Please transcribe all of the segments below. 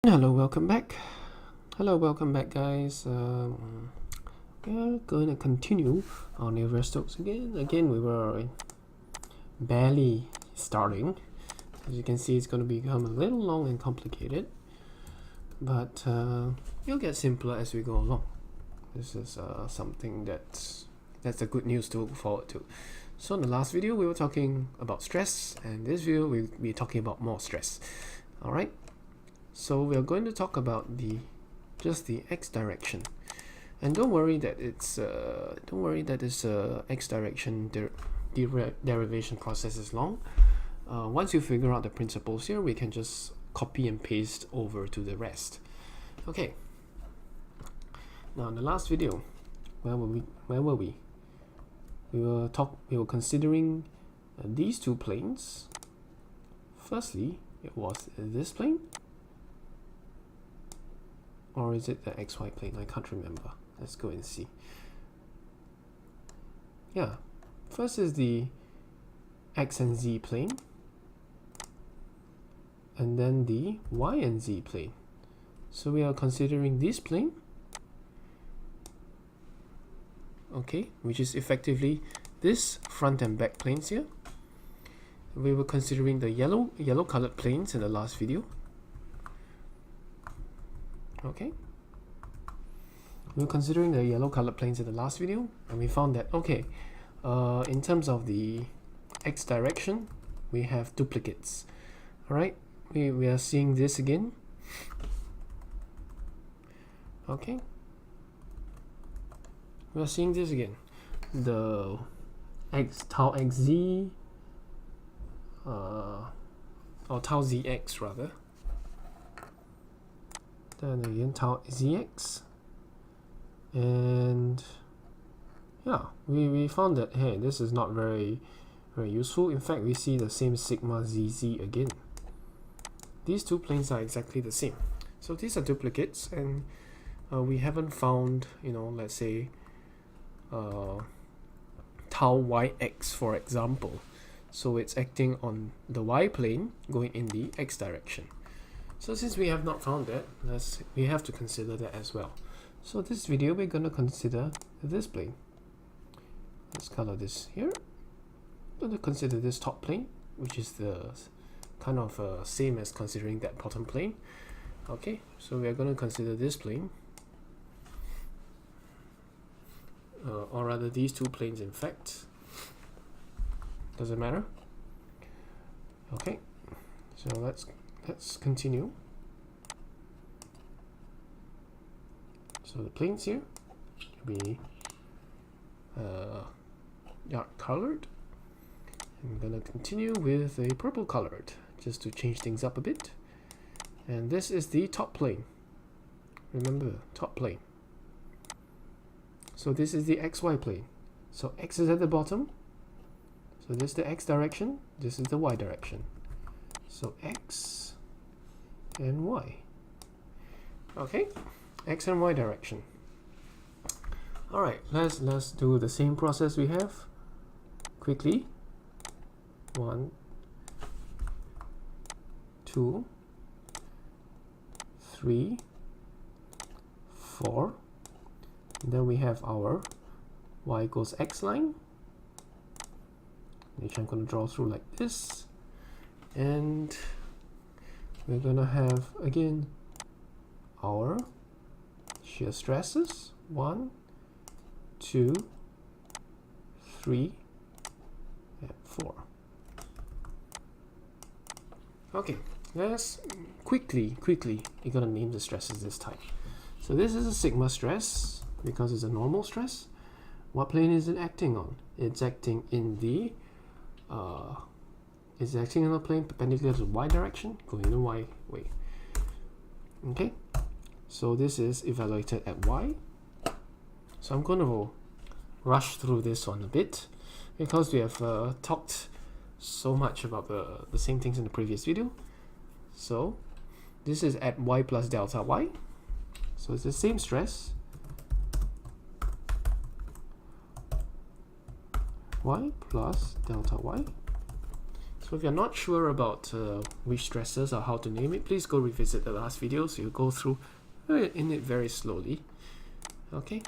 Hello, welcome back. Hello, welcome back, guys. We're going to continue on Navier Stokes again. Again, we were barely starting. As you can see, it's going to become a little long and complicated, but it'll get simpler as we go along. This is something that's the good news to look forward to. So in the last video, we were talking about stress, and this video we'll be talking about more stress. All right. So we are going to talk about just the x direction, and don't worry that this x direction derivation process is long. Once you figure out the principles here, we can just copy and paste over to the rest. Okay. Now in the last video, where were we? We were considering these two planes. Firstly, it was this plane. Or is it the xy plane? I can't remember. Let's go and see. Yeah, first is the x and z plane, and then the y and z plane. So we are considering this plane, okay, which is effectively this front and back planes here. We were considering the yellow colored planes in the last video. Okay, we were considering the yellow colored planes in the last video, and we found that okay, in terms of the x direction, we have duplicates. All right, we are seeing this again. Okay, we are seeing this again. The tau xz, or tau zx rather. Then again tau zx, and yeah, we found that hey, this is not very useful. In fact, we see the same sigma zz again. These two planes are exactly the same, so these are duplicates, and we haven't found, let's say tau yx, for example. So it's acting on the y plane going in the x direction. So since we have not found that, we have to consider that as well. So this video, we're going to consider this plane. Let's color this here. We're going to consider this top plane, which is the kind of same as considering that bottom plane. Okay, so we are going to consider this plane, or rather these two planes, in fact. Doesn't matter. Okay, so let's continue. So the planes here will be dark colored. I'm gonna continue with a purple colored just to change things up a bit. And this is the top plane. Remember, top plane. So this is the xy plane. So x is at the bottom. So this is the x direction. This is the y direction. So x and y. Okay, x and y direction. All right, let's do the same process we have quickly. 1, 2, 3, 4. And then we have our y equals x line, which I'm going to draw through like this. And we're gonna have again our shear stresses, 1, 2, 3, and 4. Okay, let's quickly you're gonna name the stresses this time. So this is a sigma stress because it's a normal stress. What plane is it acting on? It's acting in the is acting on a plane perpendicular to the y direction, going in the y way. Okay, so this is evaluated at y. So I'm going to rush through this one a bit because we have talked so much about the same things in the previous video. So this is at y plus delta y. So it's the same stress, y plus delta y. So if you're not sure about which stresses or how to name it, please go revisit the last video, so you go through in it very slowly. Okay.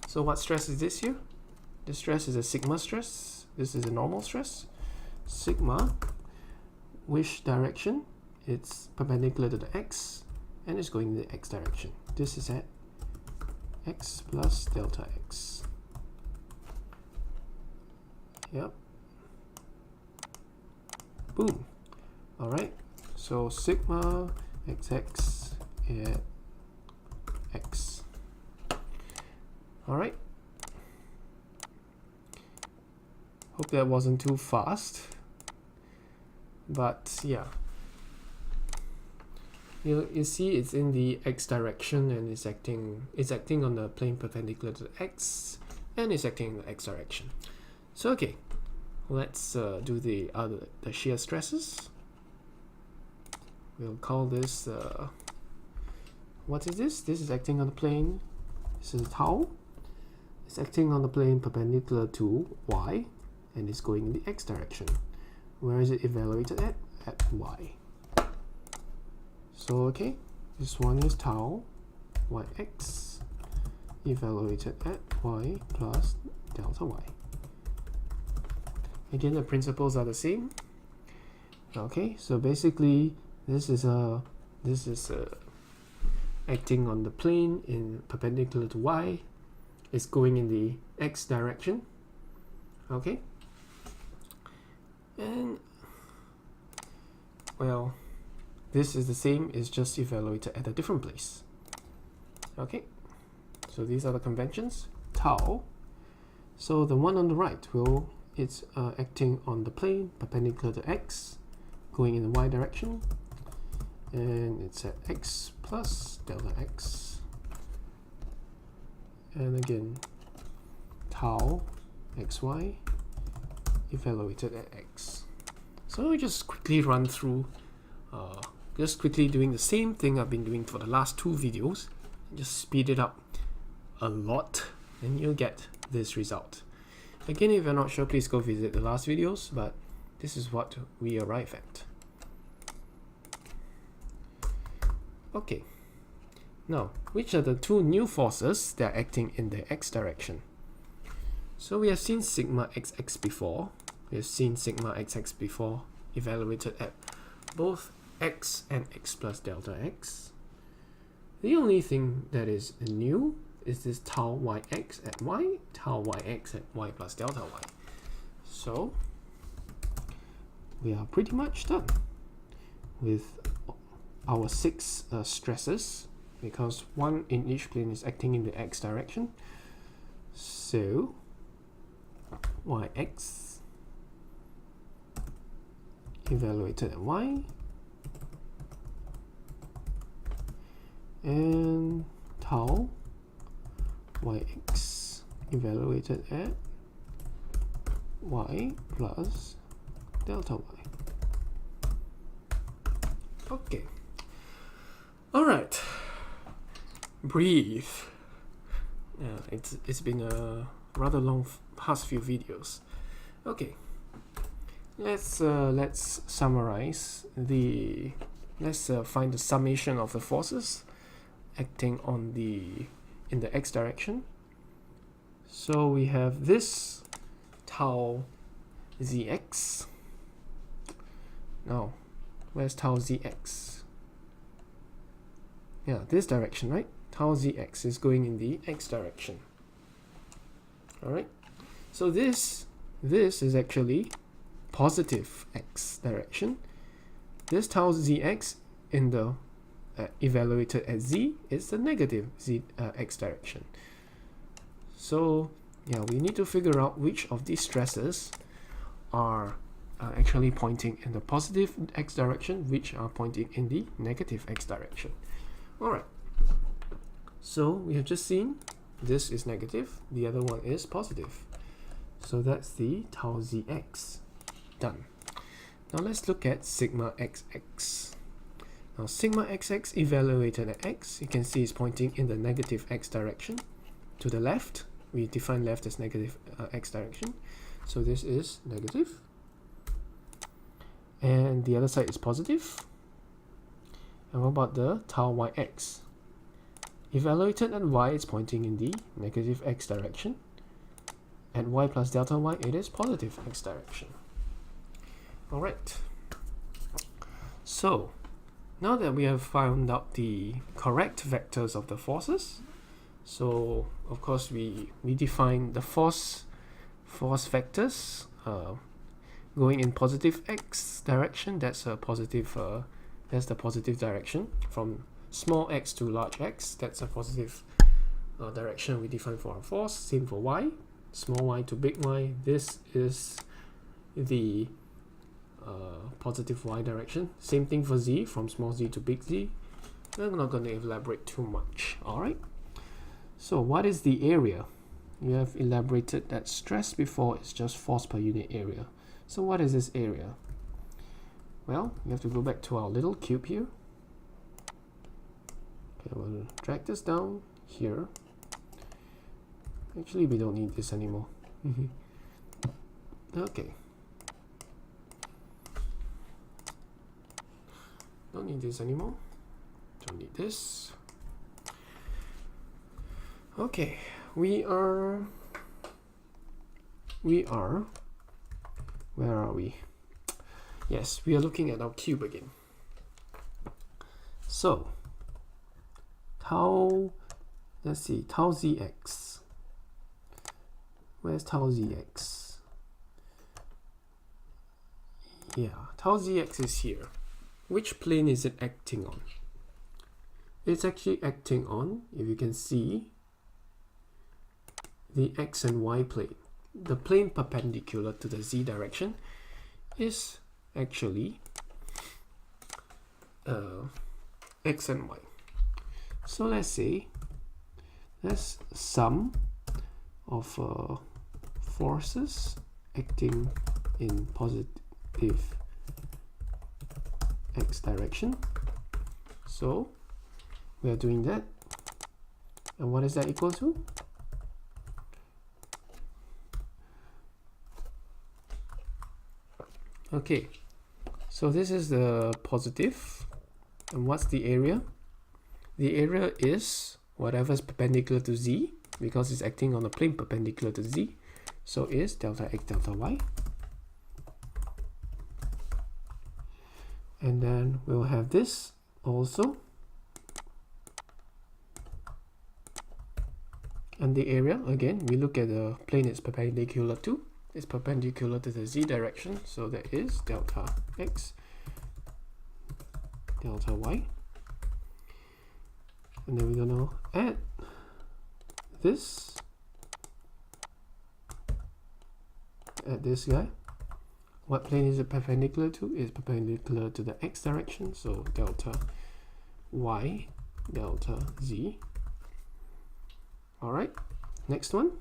So what stress is this here? This stress is a sigma stress. This is a normal stress. Sigma, which direction? It's perpendicular to the x, and it's going in the x direction. This is at x plus delta x. Yep. Boom. Alright, so sigma xx at x. Alright. Hope that wasn't too fast. But yeah. You see it's in the x direction, and it's acting on the plane perpendicular to the x, and it's acting in the x direction. So okay, let's do the shear stresses. We'll call this what is this? This is acting on the plane. This is tau. It's acting on the plane perpendicular to y, and it's going in the x direction. Where is it evaluated at? At y. So okay, this one is tau yx evaluated at y plus delta y. Again, the principles are the same. Okay, so basically this is acting on the plane in perpendicular to y. It's going in the x direction. Okay, and well, this is the same, it's just evaluated at a different place. Okay, so these are the conventions. Tau, so the one on the right it's acting on the plane perpendicular to x, going in the y direction, and it's at x plus delta x. And again, tau xy evaluated at x. So we just quickly run through, just quickly doing the same thing I've been doing for the last 2 videos. Just speed it up a lot, and you'll get this result. Again, if you're not sure, please go visit the last videos, but this is what we arrive at. Okay, now which are the 2 new forces that are acting in the x direction? So we have seen sigma xx before. We have seen sigma xx before, evaluated at both x and x plus delta x. The only thing that is new is this tau yx at y, tau yx at y plus delta y. So we are pretty much done with our 6 stresses, because one in each plane is acting in the x direction. So yx evaluated at y, and tau yx evaluated at y plus delta y. Okay, all right, breathe. Yeah, it's been a rather long past few videos. Okay, let's summarize the find the summation of the forces acting on in the x direction. So we have this tau zx. Now, where's tau zx? Yeah, this direction, right? Tau zx is going in the x direction. Alright, so this is actually positive x direction. This tau zx in the evaluated at z is the negative z x direction. So yeah, we need to figure out which of these stresses are actually pointing in the positive x direction, which are pointing in the negative x direction. Alright, so we have just seen this is negative, the other one is positive. So that's the tau zx. Done. Now let's look at sigma xx. Now sigma xx evaluated at x, you can see is pointing in the negative x direction. To the left, we define left as negative x direction. So this is negative. and the other side is positive. And what about the tau yx? Evaluated at y, it's pointing in the negative x direction. At y plus delta y, it is positive x direction. Alright. So, now that we have found out the correct vectors of the forces, so of course we define the force vectors going in positive x direction. That's a positive that's the positive direction. From small x to large x, that's a positive direction we define for our force. Same for y, small y to big Y. This is the positive y direction. Same thing for z, from small z to big Z. I'm not going to elaborate too much. Alright, so what is the area? You have elaborated that stress before. It's just force per unit area. So what is this area? Well, you have to go back to our little cube here. Okay, I'm going to drag this down here. Actually, we don't need this anymore. Okay. Don't need this anymore. Don't need this. Okay, we are, where are we? Yes, we are looking at our cube again. So, tau, let's see, tau zx. Where's tau zx? Yeah, tau zx is here. Which plane is it acting on? It's actually acting on, if you can see, the x and y plane. The plane perpendicular to the z direction is actually x and y. So let's say that's sum of forces acting in positive x direction. So we are doing that, and what is that equal to? Okay, so this is the positive, and what's the area? The area is whatever is perpendicular to z, because it's acting on a plane perpendicular to z, so is delta x delta y. And then we'll have this also, and the area, again, we look at the plane it's perpendicular to. It's perpendicular to the z direction, so that is delta x delta y. And then we're going to add this, add this guy. What plane is it perpendicular to? It's perpendicular to the x direction, so delta y delta z. Alright, next one.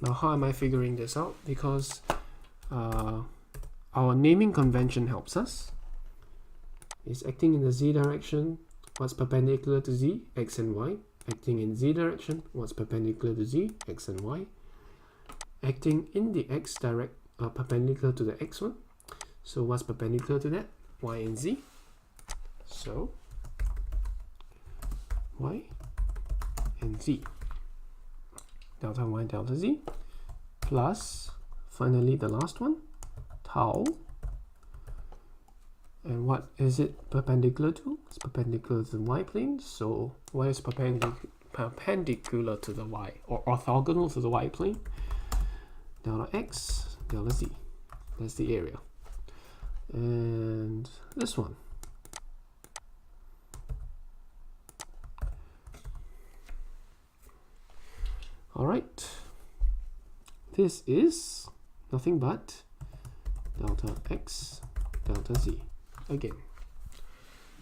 Now how am I figuring this out? Because our naming convention helps us. It's acting in the z direction. What's perpendicular to z? X and y. Acting in z direction. What's perpendicular to z? X and y. Acting in the x direct perpendicular to the x1. So what's perpendicular to that? Y and z. So y and z. Delta y delta z plus, finally the last one, tau. And what is it perpendicular to? It's perpendicular to the y plane. So y is perpendicular to the y, or orthogonal to the y plane. Delta x delta z. That's the area. And this one. Alright, this is nothing but delta x delta z again.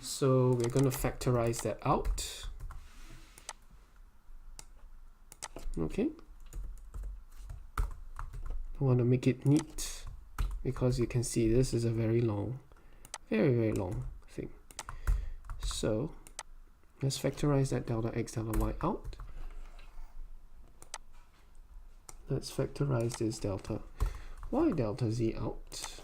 So we're going to factorize that out. Okay, I want to make it neat because you can see this is a very long, very long thing. So let's factorize that delta x delta y out. Let's factorize this delta y delta z out.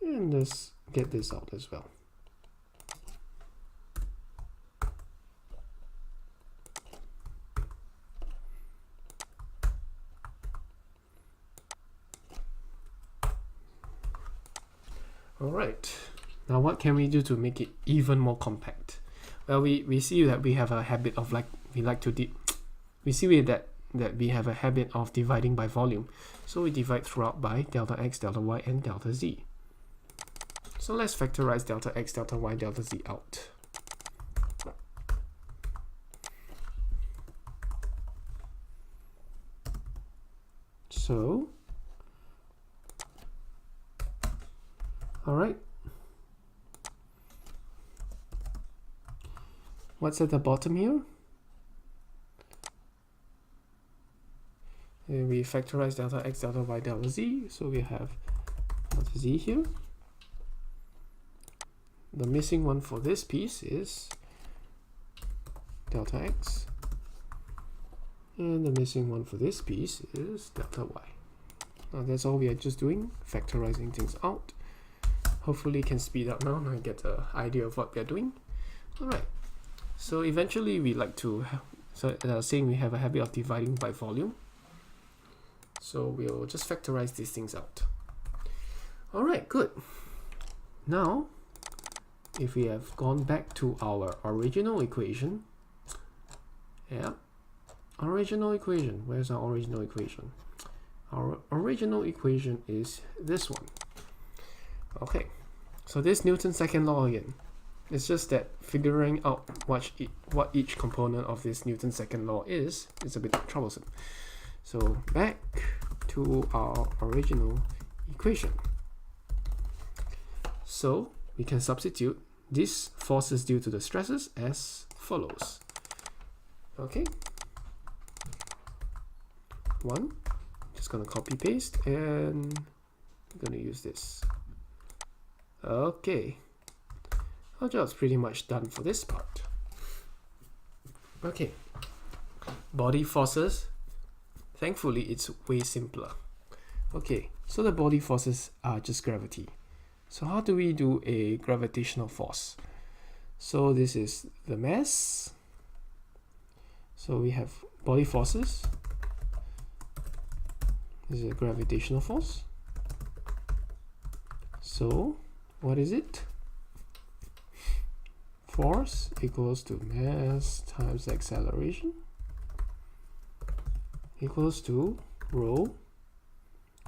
And let's get this out as well. Alright, now what can we do to make it even more compact? Well, we see that we have a habit of we have a habit of dividing by volume. So we divide throughout by delta x, delta y, and delta z. So let's factorize delta x, delta y, delta z out. So, alright. What's at the bottom here? And we factorize delta x, delta y, delta z. So we have delta z here. The missing one for this piece is delta x. And the missing one for this piece is delta y. Now that's all we are just doing, factorizing things out. Hopefully can speed up now and get an idea of what we are doing. Alright, so eventually we like to, saying we have a habit of dividing by volume. So we'll just factorize these things out. Alright, good. Now, if we have gone back to our original equation, original equation, where's our original equation? Our original equation is this one. Okay, so this Newton's second law again. It's just that figuring out what each component of this Newton's second law is a bit troublesome. So back to our original equation. So we can substitute these forces due to the stresses as follows. Okay. One, just gonna copy paste and I'm gonna use this. Okay, our job's pretty much done for this part. Okay, body forces, thankfully it's way simpler. Okay, so the body forces are just gravity. So how do we do a gravitational force? So this is the mass. So we have body forces. This is a gravitational force. So what is it? Force equals to mass times acceleration equals to rho,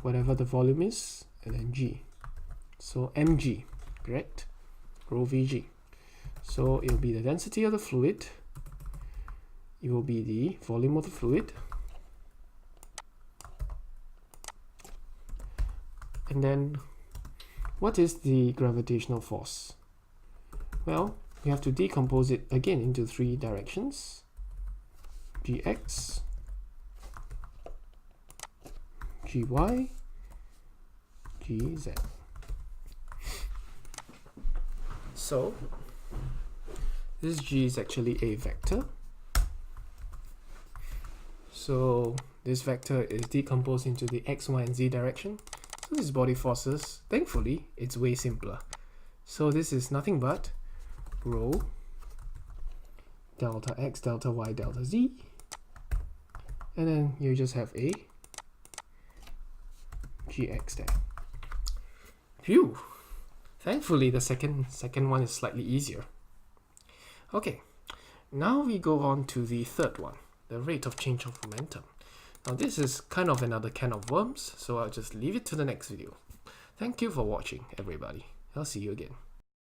whatever the volume is, and then g. So mg, correct? Rho vg. So it will be the density of the fluid. It will be the volume of the fluid. And then, what is the gravitational force? Well, we have to decompose it again into three directions. Gx, Gy, Gz. So, this G is actually a vector. So, this vector is decomposed into the x, y, and z direction. So, this is body forces. Thankfully, it's way simpler. So, this is nothing but rho delta x, delta y, delta z. And then you just have a Gx there. Phew! Thankfully, the second one is slightly easier. Okay, now we go on to the third one, the rate of change of momentum. Now this is kind of another can of worms, so I'll just leave it to the next video. Thank you for watching, everybody. I'll see you again.